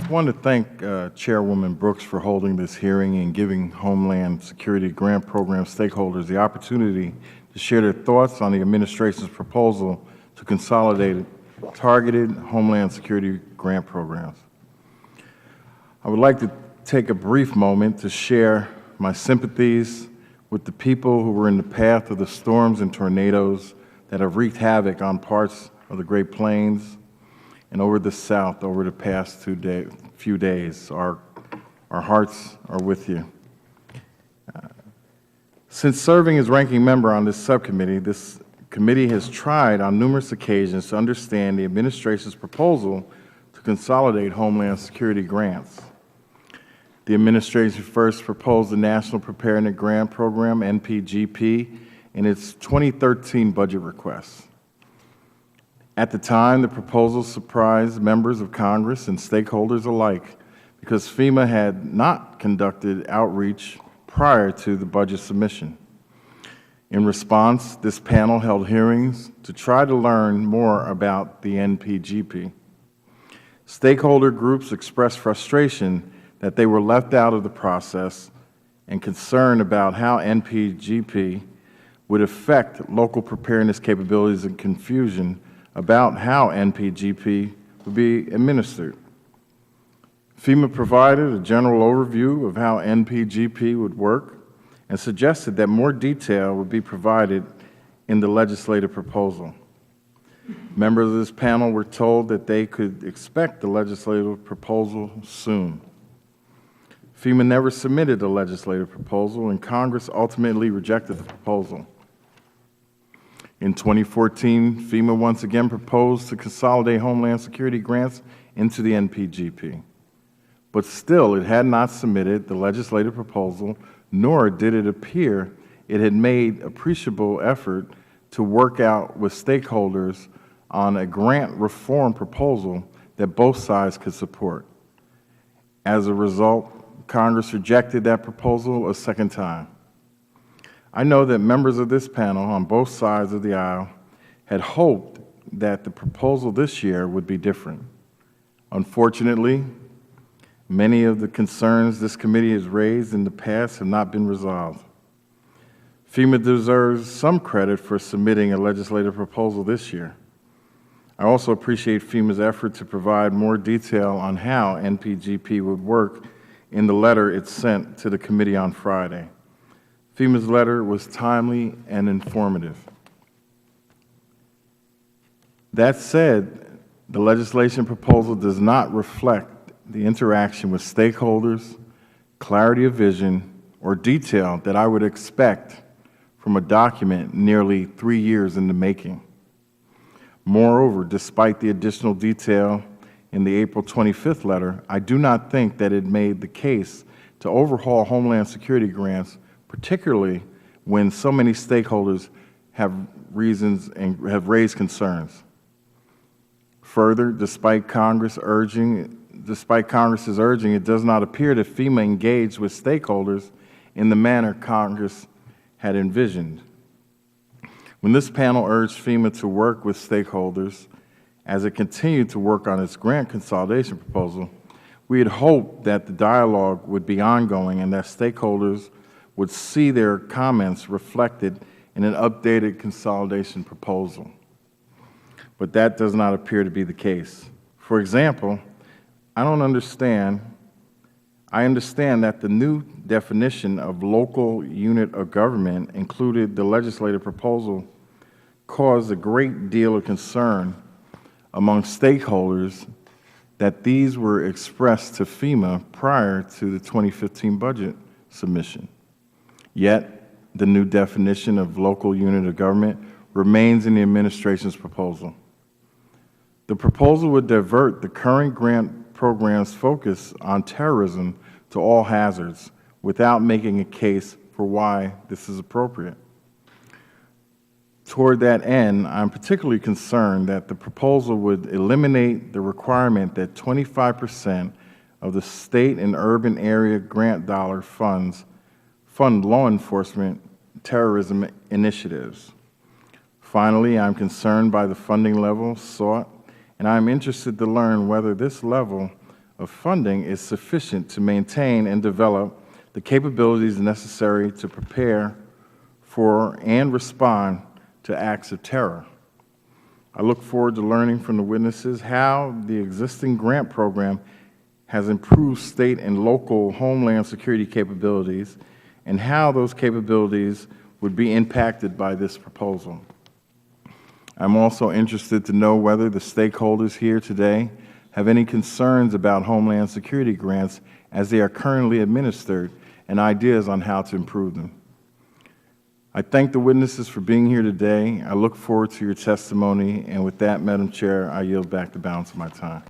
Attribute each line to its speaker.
Speaker 1: I want to thank Chairwoman Brooks for holding this hearing and giving Homeland Security Grant Program stakeholders the opportunity to share their thoughts on the administration's proposal to consolidate targeted Homeland Security grant programs. I would like to take a brief moment to share my sympathies with the people who were in the path of the storms and tornadoes that have wreaked havoc on parts of the Great Plains and over the South over the past few days. Our hearts are with you. Since serving as ranking member on this subcommittee, this committee has tried on numerous occasions to understand the administration's proposal to consolidate Homeland Security grants. The administration first proposed the National Preparedness Grant Program, NPGP, in its 2013 budget request. At the time, the proposal surprised members of Congress and stakeholders alike because FEMA had not conducted outreach prior to the budget submission. In response, this panel held hearings to try to learn more about the NPGP. Stakeholder groups expressed frustration that they were left out of the process and concern about how NPGP would affect local preparedness capabilities and confusion about how NPGP would be administered. FEMA provided a general overview of how NPGP would work and suggested that more detail would be provided in the legislative proposal. Members of this panel were told that they could expect the legislative proposal soon. FEMA never submitted a legislative proposal, and Congress ultimately rejected the proposal. In 2014, FEMA once again proposed to consolidate Homeland Security grants into the NPGP. But still, it had not submitted the legislative proposal, nor did it appear it had made appreciable effort to work out with stakeholders on a grant reform proposal that both sides could support. As a result, Congress rejected that proposal a second time. I know that members of this panel on both sides of the aisle had hoped that the proposal this year would be different. Unfortunately, many of the concerns this committee has raised in the past have not been resolved. FEMA deserves some credit for submitting a legislative proposal this year. I also appreciate FEMA's effort to provide more detail on how NPGP would work in the letter it sent to the committee on Friday. FEMA's letter was timely and informative. That said, the legislation proposal does not reflect the interaction with stakeholders, clarity of vision, or detail that I would expect from a document nearly 3 years in the making. Moreover, despite the additional detail in the April 25th letter, I do not think that it made the case to overhaul Homeland Security grants, particularly when so many stakeholders have raised concerns. Further, despite Congress's urging, it does not appear that FEMA engaged with stakeholders in the manner Congress had envisioned. When this panel urged FEMA to work with stakeholders as it continued to work on its grant consolidation proposal, we had hoped that the dialogue would be ongoing and that stakeholders would see their comments reflected in an updated consolidation proposal. But that does not appear to be the case. For example, I understand that the new definition of local unit of government included the legislative proposal caused a great deal of concern among stakeholders that these were expressed to FEMA prior to the 2015 budget submission. Yet, the new definition of local unit of government remains in the administration's proposal. The proposal would divert the current grant program's focus on terrorism to all hazards without making a case for why this is appropriate. Toward that end, I'm particularly concerned that the proposal would eliminate the requirement that 25% of the state and urban area grant dollar fund law enforcement terrorism initiatives. Finally, I'm concerned by the funding level sought, and I'm interested to learn whether this level of funding is sufficient to maintain and develop the capabilities necessary to prepare for and respond to acts of terror. I look forward to learning from the witnesses how the existing grant program has improved state and local homeland security capabilities and how those capabilities would be impacted by this proposal. I'm also interested to know whether the stakeholders here today have any concerns about homeland security grants as they are currently administered and ideas on how to improve them. I thank the witnesses for being here today. I look forward to your testimony, and with that, Madam Chair, I yield back the balance of my time.